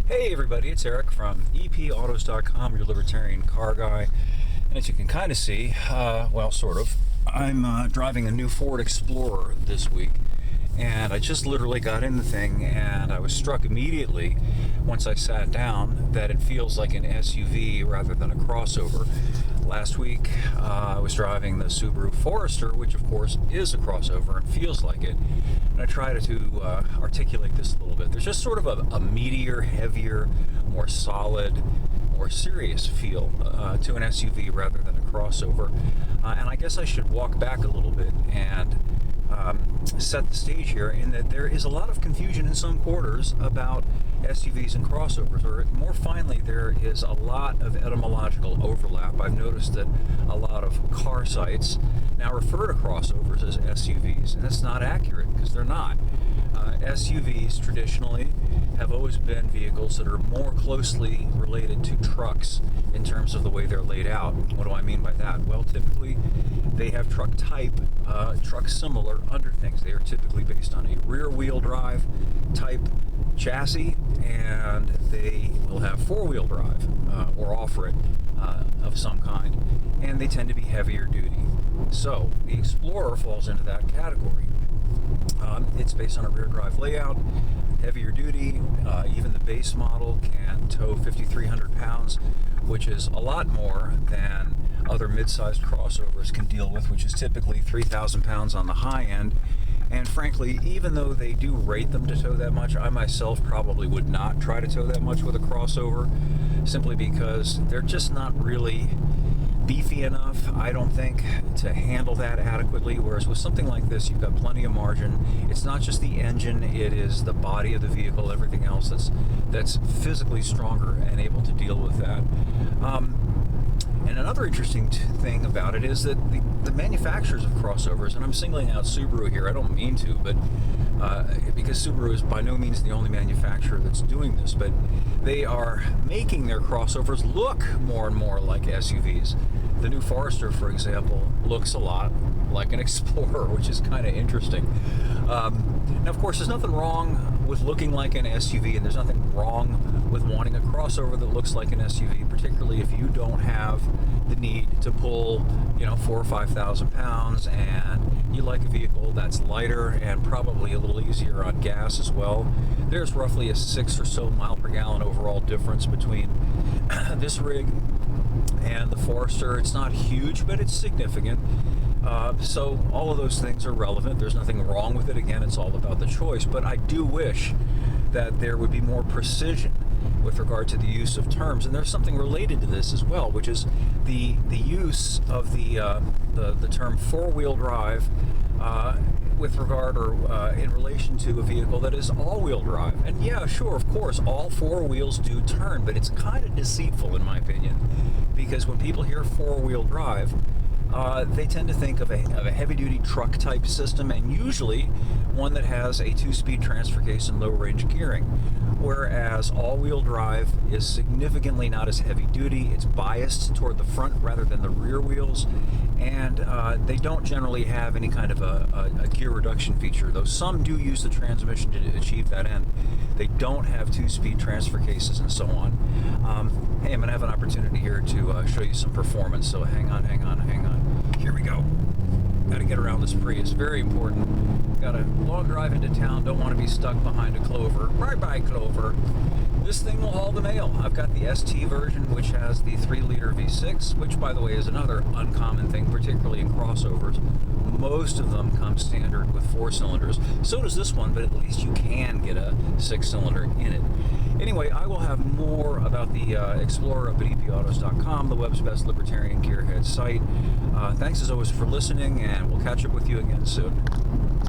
Hey everybody, it's Eric from EPautos.com, your libertarian car guy. And as you can kind of see, well, sort of, I'm driving a new Ford Explorer this week. And I just literally got in the thing and I was struck immediately once I sat down that it feels like an SUV rather than a crossover. Last week, I was driving the Subaru Forester, which of course is a crossover and feels like it. And I try to articulate this a little bit. There's just sort of a meatier, heavier, more solid, more serious feel to an SUV rather than a crossover. And I guess I should walk back a little bit and set the stage here in that there is a lot of confusion in some quarters about SUVs and crossovers, or more finely, there is a lot of etymological overlap. I've noticed that a lot of car sites now refer to crossovers as SUVs, and that's not accurate because they're not. SUVs traditionally have always been vehicles that are more closely related to trucks in terms of the way they're laid out. What do I mean by that? Well, typically they have truck type, truck similar under things. They are typically based on a rear wheel drive type chassis, and they will have four-wheel drive or offer it of some kind, and they tend to be heavier duty. So the Explorer falls into that category. It's based on a rear drive layout, heavier duty. Even the base model can tow 5,300 pounds, which is a lot more than other mid-sized crossovers can deal with, which is typically 3,000 pounds on the high end. And frankly, even though they do rate them to tow that much, I myself probably would not try to tow that much with a crossover, simply because they're just not really beefy enough, I don't think, to handle that adequately. Whereas with something like this, you've got plenty of margin. It's not just the engine, it is the body of the vehicle, everything else that's physically stronger and able to deal with that. And another interesting thing about it is that the manufacturers of crossovers, and I'm singling out Subaru here, I don't mean to, but because Subaru is by no means the only manufacturer that's doing this, but they are making their crossovers look more and more like SUVs. The new Forester, for example, looks a lot like an Explorer, which is kind of interesting. Now, of course, there's nothing wrong with looking like an SUV, and there's nothing wrong with wanting a crossover that looks like an SUV, particularly if you don't have the need to pull, 4,000 or 5,000 pounds, and you like a vehicle that's lighter and probably a little easier on gas as well. There's roughly a 6 or so mile per gallon overall difference between this rig and the Forester. It's not huge, but it's significant. So all of those things are relevant. There's nothing wrong with it. Again, it's all about the choice. But I do wish that there would be more precision with regard to the use of terms. And there's something related to this as well, which is the use of the term four-wheel drive with regard or in relation to a vehicle that is all-wheel drive. And yeah, sure, of course, all four wheels do turn, but it's kind of deceitful in my opinion, because when people hear four-wheel drive, they tend to think of a heavy-duty truck-type system, and usually one that has a two-speed transfer case and low-range gearing. Whereas all-wheel drive is significantly not as heavy-duty. It's biased toward the front rather than the rear wheels, and they don't generally have any kind of a gear reduction feature, though some do use the transmission to achieve that end. They don't have two-speed transfer cases and so on. Hey, I'm going to have an opportunity here to show you some performance, so hang on. Here we go. Got to get around this Prius. Very important. Got a long drive into town. Don't want to be stuck behind a Clover. Bye-bye, Clover. This thing will haul the mail. I've got the ST version, which has the 3-liter V6, which, by the way, is another uncommon thing, particularly in crossovers. Most of them come standard with 4 cylinders. So does this one, but at least you can get a 6-cylinder in it. Anyway, I will have more about the Explorer up at EPautos.com, the web's best libertarian gearhead site. Thanks as always for listening, and we'll catch up with you again soon.